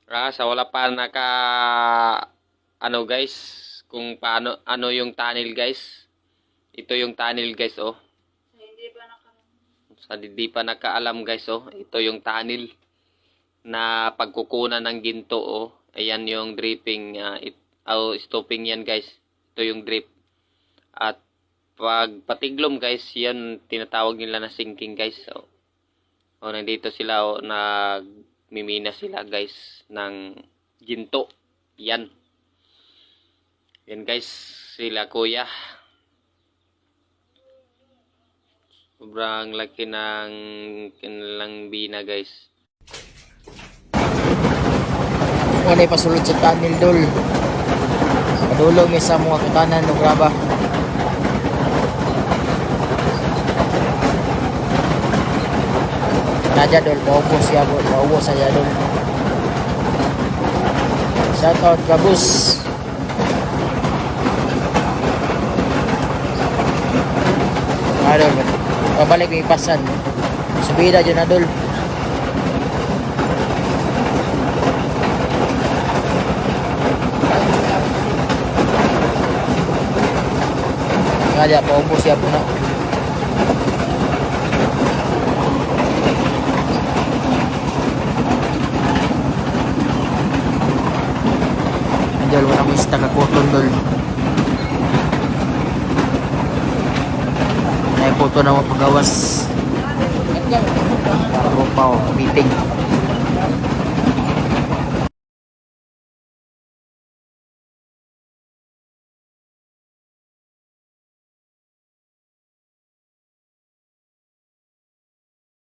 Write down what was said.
Sa wala pa naka ano guys, kung paano ano yung tunnel guys. Ito yung tunnel guys oh. Hindi ba naka... Sa hindi pa nakaalam guys oh, ito yung tunnel na pagkukunan ng ginto oh. Ayan yung dripping stopping yan guys. Ito yung drip. At pag patiglom guys, yan tinatawag nila na sinking guys. So, nandito sila nagmimina sila guys ng ginto. Yan. Yan guys, sila kuya. Sobrang laki ng kanilang bina guys. Wala pasulod sa tunnel dol. Padulong may sa mga kutanan no graba. Naja dol, maubos siya bro, maubos siya dol. Shout out Gabus. Dol, pabalik may pasan. Subida dyan na dol. Nga paubos siya po na. Dol, wala mo isita ka cotton dol. Ay, photo na mo pagawas. Tropa o, meeting.